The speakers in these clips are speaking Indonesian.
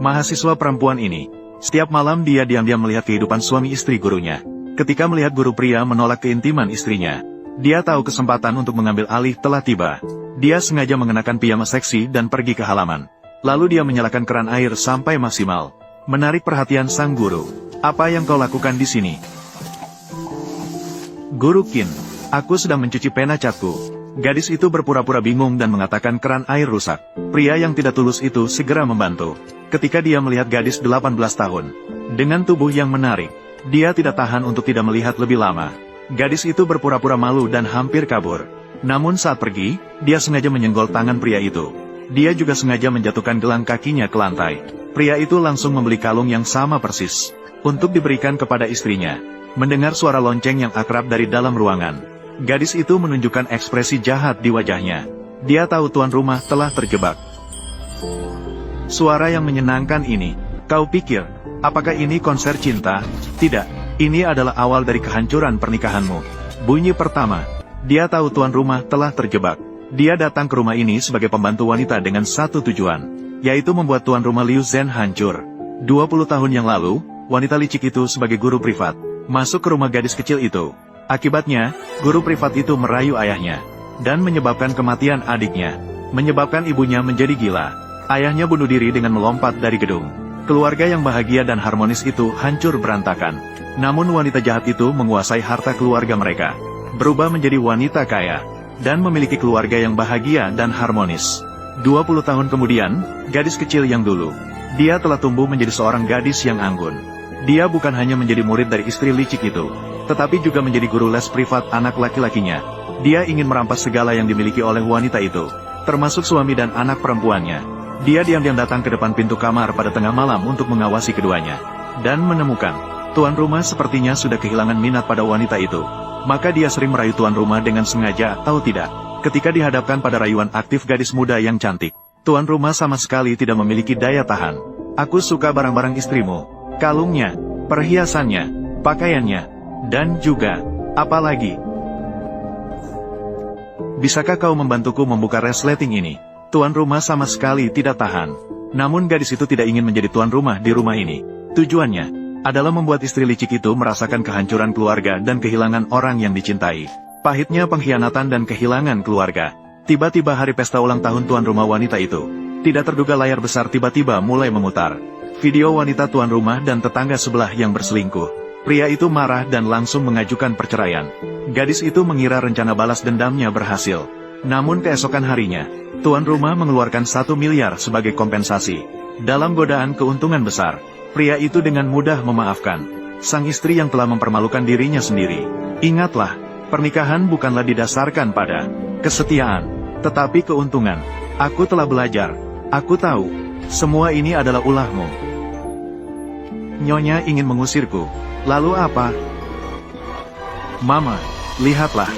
Mahasiswa perempuan ini, setiap malam dia diam-diam melihat kehidupan suami istri gurunya. Ketika melihat guru pria menolak keintiman istrinya, dia tahu kesempatan untuk mengambil alih telah tiba. Dia sengaja mengenakan piyama seksi dan pergi ke halaman. Lalu dia menyalakan keran air sampai maksimal, menarik perhatian sang guru. Apa yang kau lakukan di sini? Guru Qin, aku sedang mencuci pena catku. Gadis itu berpura-pura bingung dan mengatakan keran air rusak. Pria yang tidak tulus itu segera membantu. Ketika dia melihat gadis 18 tahun, dengan tubuh yang menarik, dia tidak tahan untuk tidak melihat lebih lama. Gadis itu berpura-pura malu dan hampir kabur. Namun saat pergi, dia sengaja menyenggol tangan pria itu. Dia juga sengaja menjatuhkan gelang kakinya ke lantai. Pria itu langsung membeli kalung yang sama persis, untuk diberikan kepada istrinya. Mendengar suara lonceng yang akrab dari dalam ruangan, gadis itu menunjukkan ekspresi jahat di wajahnya. Dia tahu tuan rumah telah terjebak. Suara yang menyenangkan ini. Kau pikir, apakah ini konser cinta? Tidak, ini adalah awal dari kehancuran pernikahanmu. Bunyi pertama. Dia tahu tuan rumah telah terjebak. Dia datang ke rumah ini sebagai pembantu wanita dengan satu tujuan, yaitu membuat tuan rumah Liu Zhen hancur. 20 tahun yang lalu, wanita licik itu sebagai guru privat masuk ke rumah gadis kecil itu. Akibatnya, guru privat itu merayu ayahnya, dan menyebabkan kematian adiknya, menyebabkan ibunya menjadi gila. Ayahnya bunuh diri dengan melompat dari gedung. Keluarga yang bahagia dan harmonis itu hancur berantakan. Namun wanita jahat itu menguasai harta keluarga mereka, berubah menjadi wanita kaya, dan memiliki keluarga yang bahagia dan harmonis. 20 tahun kemudian, gadis kecil yang dulu, dia telah tumbuh menjadi seorang gadis yang anggun. Dia bukan hanya menjadi murid dari istri licik itu, tetapi juga menjadi guru les privat anak laki-lakinya. Dia ingin merampas segala yang dimiliki oleh wanita itu, termasuk suami dan anak perempuannya. Dia diam-diam datang ke depan pintu kamar pada tengah malam untuk mengawasi keduanya, dan menemukan, tuan rumah sepertinya sudah kehilangan minat pada wanita itu. Maka dia sering merayu tuan rumah dengan sengaja atau tidak. Ketika dihadapkan pada rayuan aktif gadis muda yang cantik, tuan rumah sama sekali tidak memiliki daya tahan. Aku suka barang-barang istrimu, kalungnya, perhiasannya, pakaiannya, dan juga, apalagi. Bisakah kau membantuku membuka resleting ini? Tuan rumah sama sekali tidak tahan. Namun gadis itu tidak ingin menjadi tuan rumah di rumah ini. Tujuannya adalah membuat istri licik itu merasakan kehancuran keluarga dan kehilangan orang yang dicintai. Pahitnya pengkhianatan dan kehilangan keluarga. Tiba-tiba hari pesta ulang tahun tuan rumah wanita itu, tidak terduga layar besar tiba-tiba mulai memutar. Video wanita tuan rumah dan tetangga sebelah yang berselingkuh. Pria itu marah dan langsung mengajukan perceraian. Gadis itu mengira rencana balas dendamnya berhasil. Namun keesokan harinya, tuan rumah mengeluarkan 1 miliar sebagai kompensasi. Dalam godaan keuntungan besar, pria itu dengan mudah memaafkan sang istri yang telah mempermalukan dirinya sendiri. Ingatlah, pernikahan bukanlah didasarkan pada kesetiaan, tetapi keuntungan. Aku telah belajar. Aku tahu, semua ini adalah ulahmu. Nyonya ingin mengusirku. Lalu apa? Mama, lihatlah.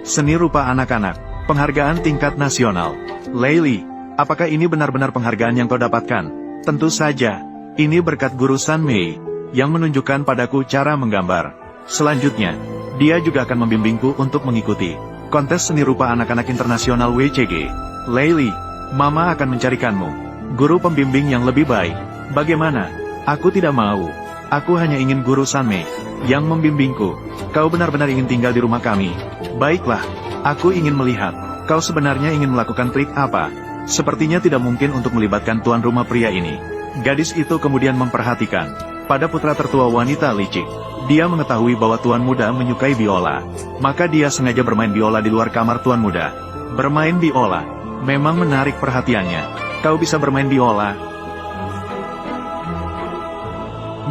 Seni rupa anak-anak, penghargaan tingkat nasional. Leili, apakah ini benar-benar penghargaan yang kau dapatkan? Tentu saja. Ini berkat guru San Mei, yang menunjukkan padaku cara menggambar. Selanjutnya, dia juga akan membimbingku untuk mengikuti kontes seni rupa anak-anak internasional WCG. Leili, Mama akan mencarikanmu guru pembimbing yang lebih baik. Bagaimana? Aku tidak mau. Aku hanya ingin guru San Mei yang membimbingku. Kau benar-benar ingin tinggal di rumah kami. Baiklah, aku ingin melihat. Kau sebenarnya ingin melakukan trik apa? Sepertinya tidak mungkin untuk melibatkan tuan rumah pria ini. Gadis itu kemudian memperhatikan pada putra tertua wanita licik. Dia mengetahui bahwa tuan muda menyukai biola. Maka dia sengaja bermain biola di luar kamar tuan muda. Bermain biola memang menarik perhatiannya. Kau bisa bermain biola?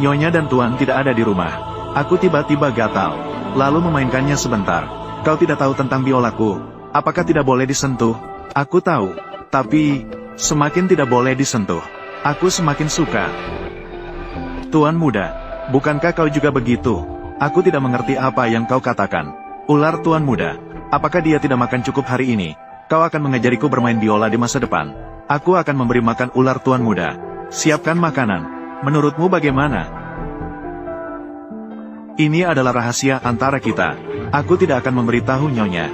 Nyonya dan tuan tidak ada di rumah. Aku tiba-tiba gatal, lalu memainkannya sebentar. Kau tidak tahu tentang biolaku. Apakah tidak boleh disentuh? Aku tahu, tapi semakin tidak boleh disentuh, aku semakin suka. Tuan muda, bukankah kau juga begitu? Aku tidak mengerti apa yang kau katakan. Ular tuan muda, apakah dia tidak makan cukup hari ini? Kau akan mengajariku bermain biola di masa depan. Aku akan memberi makan ular tuan muda. Siapkan makanan. Menurutmu bagaimana? Ini adalah rahasia antara kita. Aku tidak akan memberitahu nyonya.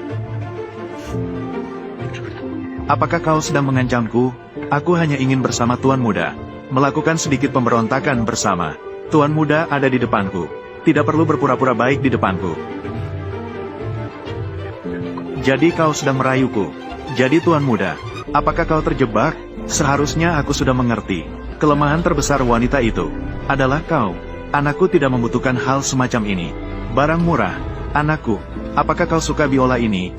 Apakah kau sedang mengancamku? Aku hanya ingin bersama Tuan Muda, melakukan sedikit pemberontakan bersama. Tuan Muda ada di depanku. Tidak perlu berpura-pura baik di depanku. Jadi kau sedang merayuku. Jadi Tuan Muda, apakah kau terjebak? Seharusnya aku sudah mengerti. Kelemahan terbesar wanita itu adalah kau. Anakku tidak membutuhkan hal semacam ini. Barang murah. Anakku, apakah kau suka biola ini?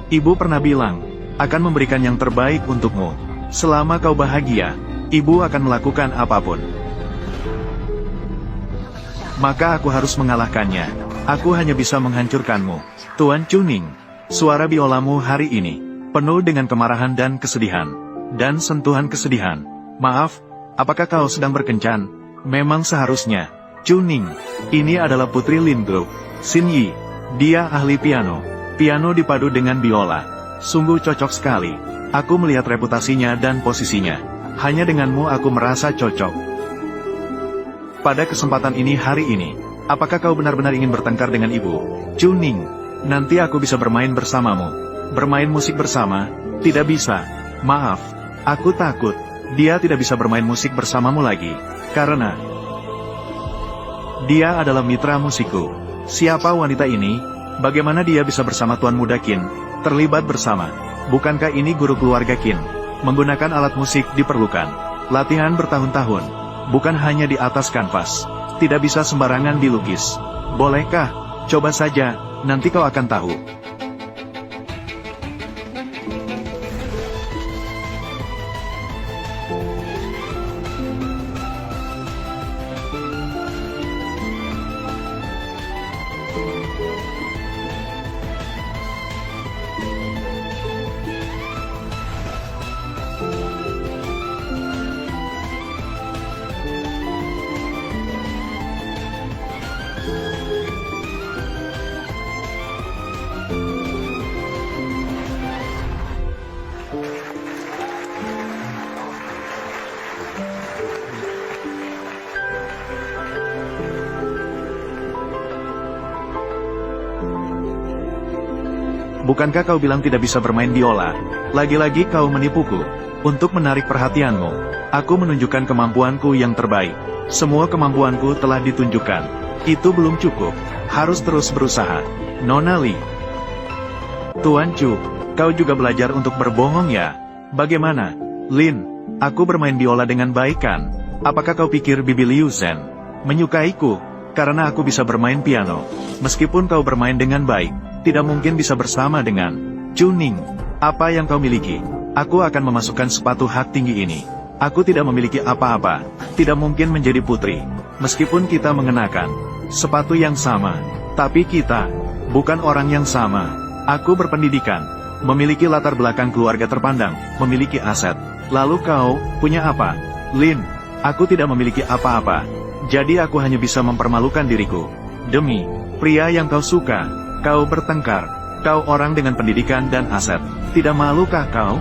Ibu pernah bilang, akan memberikan yang terbaik untukmu. Selama kau bahagia, ibu akan melakukan apapun. Maka aku harus mengalahkannya. Aku hanya bisa menghancurkanmu. Tuan Chuning, suara biolamu hari ini penuh dengan kemarahan dan kesedihan. Dan sentuhan kesedihan. Maaf, apakah kau sedang berkencan? Memang seharusnya. Chuning, ini adalah putri Lin Group. Xin Yi, dia ahli piano. Piano dipadu dengan biola. Sungguh cocok sekali. Aku melihat reputasinya dan posisinya. Hanya denganmu aku merasa cocok. Pada kesempatan ini hari ini, apakah kau benar-benar ingin bertengkar dengan ibu? Chuning, nanti aku bisa bermain bersamamu. Bermain musik bersama? Tidak bisa. Maaf, aku takut. Dia tidak bisa bermain musik bersamamu lagi. Karena dia adalah mitra musikku. Siapa wanita ini? Bagaimana dia bisa bersama Tuan Muda Qin? Terlibat bersama. Bukankah ini guru keluarga Qin? Menggunakan alat musik diperlukan. Latihan bertahun-tahun. Bukan hanya di atas kanvas. Tidak bisa sembarangan dilukis. Bolehkah? Coba saja, nanti kau akan tahu. Bukankah kau bilang tidak bisa bermain biola? Lagi-lagi kau menipuku. Untuk menarik perhatianmu, aku menunjukkan kemampuanku yang terbaik. Semua kemampuanku telah ditunjukkan. Itu belum cukup. Harus terus berusaha. Nona Li. Tuan Chu, kau juga belajar untuk berbohong ya? Bagaimana? Lin, aku bermain biola dengan baik kan? Apakah kau pikir Bibi Liu Zhen menyukaiku? Karena aku bisa bermain piano. Meskipun kau bermain dengan baik, tidak mungkin bisa bersama dengan Chuning. Apa yang kau miliki? Aku akan memasukkan sepatu hak tinggi ini. Aku tidak memiliki apa-apa. Tidak mungkin menjadi putri. Meskipun kita mengenakan sepatu yang sama. Tapi kita bukan orang yang sama. Aku berpendidikan. Memiliki latar belakang keluarga terpandang. Memiliki aset. Lalu kau punya apa? Lin, aku tidak memiliki apa-apa. Jadi aku hanya bisa mempermalukan diriku. Demi pria yang kau suka. Kau bertengkar. Kau orang dengan pendidikan dan aset. Tidak malukah kau?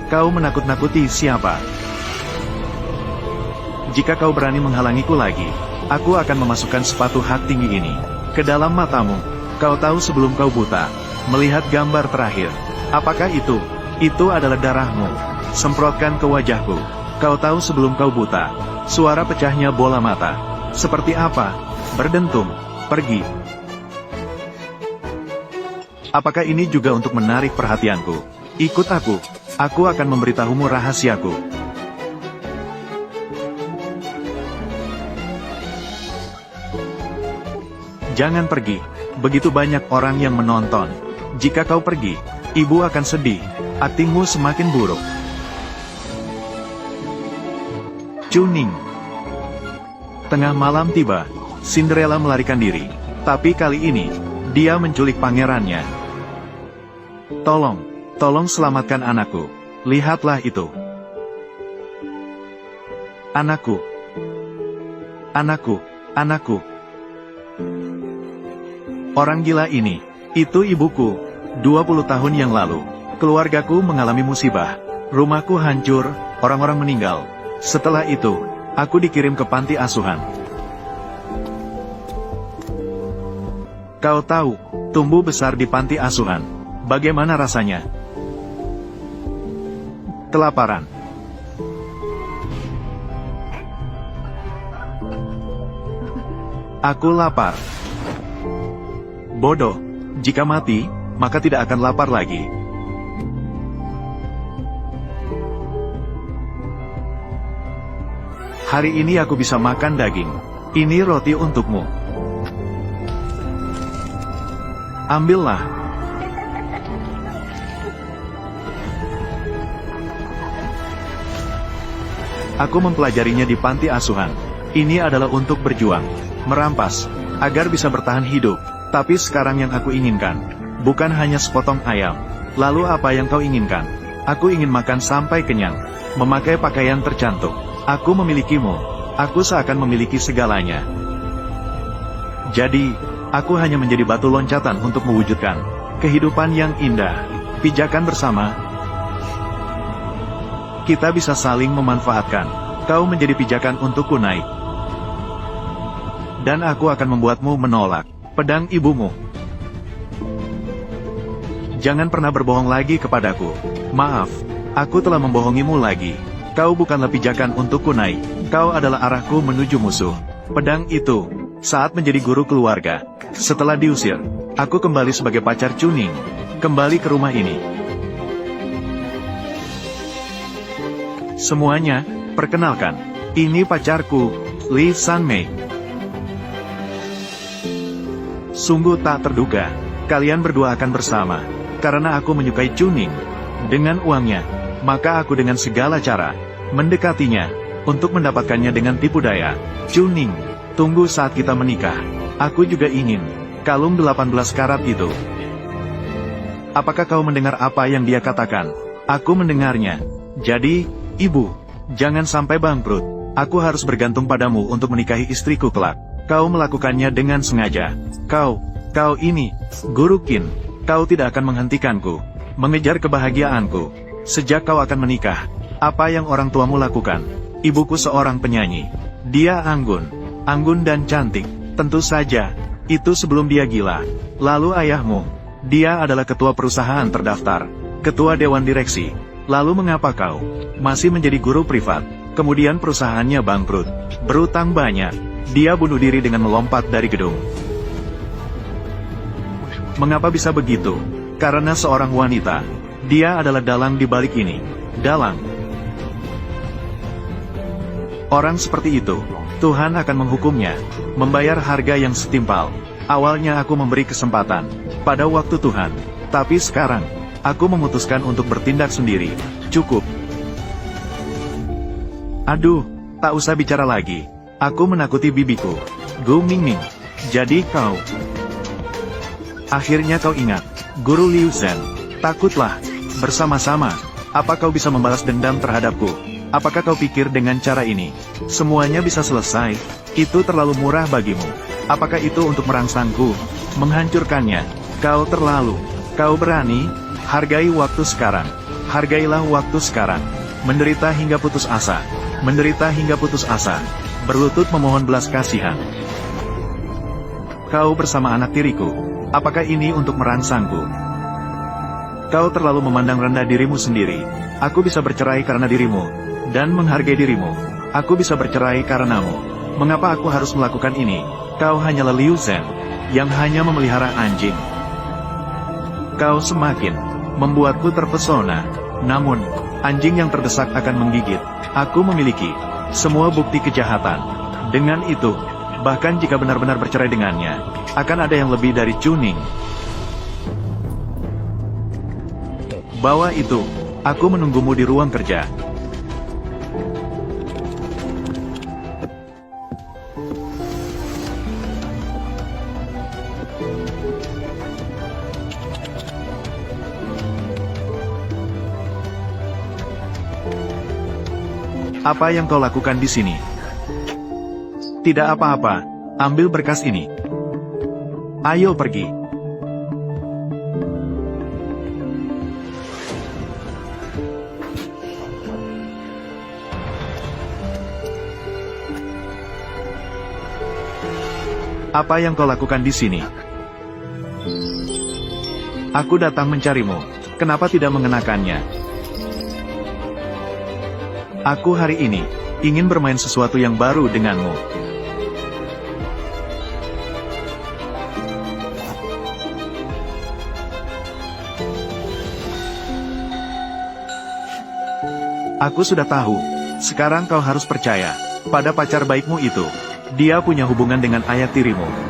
Kau menakut-nakuti siapa? Jika kau berani menghalangiku lagi, aku akan memasukkan sepatu hak tinggi ini ke dalam matamu. Kau tahu sebelum kau buta, melihat gambar terakhir. Apakah itu? Itu adalah darahmu. Semprotkan ke wajahku. Kau tahu sebelum kau buta, suara pecahnya bola mata. Seperti apa? Berdentum. Pergi. Apakah ini juga untuk menarik perhatianku? Ikut aku. Aku akan memberitahumu rahasiaku. Jangan pergi. Begitu banyak orang yang menonton. Jika kau pergi, ibu akan sedih. Aktingmu semakin buruk. Chuning. Tengah malam tiba. Cinderella melarikan diri. Tapi kali ini, dia menculik pangerannya. Tolong selamatkan anakku. Lihatlah itu. Anakku. Orang gila ini. Itu ibuku. 20 tahun yang lalu. Keluargaku mengalami musibah. Rumahku hancur, orang-orang meninggal. Setelah itu, aku dikirim ke panti asuhan. Kau tahu, tumbuh besar di panti asuhan. Bagaimana rasanya? kelaparan. Aku lapar. Bodoh, jika mati, maka tidak akan lapar lagi. Hari ini aku bisa makan daging. Ini roti untukmu. Ambillah. Aku mempelajarinya di panti asuhan. Ini adalah untuk berjuang, merampas, agar bisa bertahan hidup. Tapi sekarang yang aku inginkan, bukan hanya sepotong ayam. Lalu apa yang kau inginkan? Aku ingin makan sampai kenyang, memakai pakaian tercantik. Aku memilikimu. Aku seakan memiliki segalanya. Jadi, aku hanya menjadi batu loncatan untuk mewujudkan kehidupan yang indah. Pijakan bersama. Kita bisa saling memanfaatkan. Kau menjadi pijakan untukku naik. Dan aku akan membuatmu menolak pedang ibumu. Jangan pernah berbohong lagi kepadaku. Maaf, aku telah membohongimu lagi. Kau bukanlah pijakan untukku naik. Kau adalah arahku menuju musuh. Pedang itu, saat menjadi guru keluarga. Setelah diusir, aku kembali sebagai pacar Chuning. Kembali ke rumah ini. Semuanya, perkenalkan. Ini pacarku, Lee Sanmei. Sungguh tak terduga, kalian berdua akan bersama. Karena aku menyukai Chuning. Dengan uangnya, maka aku dengan segala cara mendekatinya, untuk mendapatkannya dengan tipu daya. Chuning, tunggu saat kita menikah. Aku juga ingin kalung 18 karat itu. Apakah kau mendengar apa yang dia katakan? Aku mendengarnya. Jadi, ibu, jangan sampai bangkrut. Aku harus bergantung padamu untuk menikahi istriku kelak. Kau melakukannya dengan sengaja. Kau ini, Guru Qin. Kau tidak akan menghentikanku mengejar kebahagiaanku. Sejak kau akan menikah, apa yang orang tuamu lakukan? Ibuku seorang penyanyi. Dia anggun dan cantik. Tentu saja, itu sebelum dia gila. Lalu ayahmu, dia adalah ketua perusahaan terdaftar, ketua dewan direksi. Lalu mengapa kau masih menjadi guru privat? Kemudian perusahaannya bangkrut, berutang banyak. Dia bunuh diri dengan melompat dari gedung. Mengapa bisa begitu? Karena seorang wanita. Dia adalah dalang di balik ini. Dalang. Orang seperti itu, Tuhan akan menghukumnya, membayar harga yang setimpal. Awalnya aku memberi kesempatan pada waktu Tuhan, tapi sekarang aku memutuskan untuk bertindak sendiri. Cukup. Aduh, tak usah bicara lagi. Aku menakuti bibiku, Gu Mingming. Jadi kau. Akhirnya kau ingat, Guru Liu Zhen. Takutlah, bersama-sama. Apa kau bisa membalas dendam terhadapku? Apakah kau pikir dengan cara ini, semuanya bisa selesai? Itu terlalu murah bagimu. Apakah itu untuk merangsangku, menghancurkannya? Kau terlalu. Kau berani? Hargai waktu sekarang. Hargailah waktu sekarang. Menderita hingga putus asa. Menderita hingga putus asa. Berlutut memohon belas kasihan. Kau bersama anak tiriku. Apakah ini untuk merangsangku? Kau terlalu memandang rendah dirimu sendiri. Aku bisa bercerai karena dirimu, dan menghargai dirimu. Aku bisa bercerai karenamu. Mengapa aku harus melakukan ini? Kau hanyalah Liu Zhen, yang hanya memelihara anjing. Kau semakin membuatku terpesona. Namun, anjing yang terdesak akan menggigit. Aku memiliki semua bukti kejahatan. Dengan itu, bahkan jika benar-benar bercerai dengannya, akan ada yang lebih dari Chuning. Bawa itu, aku menunggumu di ruang kerja. Apa yang kau lakukan di sini? Tidak apa-apa, ambil berkas ini. Ayo pergi. Apa yang kau lakukan di sini? Aku datang mencarimu. Kenapa tidak mengenakannya? Aku hari ini ingin bermain sesuatu yang baru denganmu. Aku sudah tahu. Sekarang kau harus percaya pada pacar baikmu itu. Dia punya hubungan dengan ayah tirimu.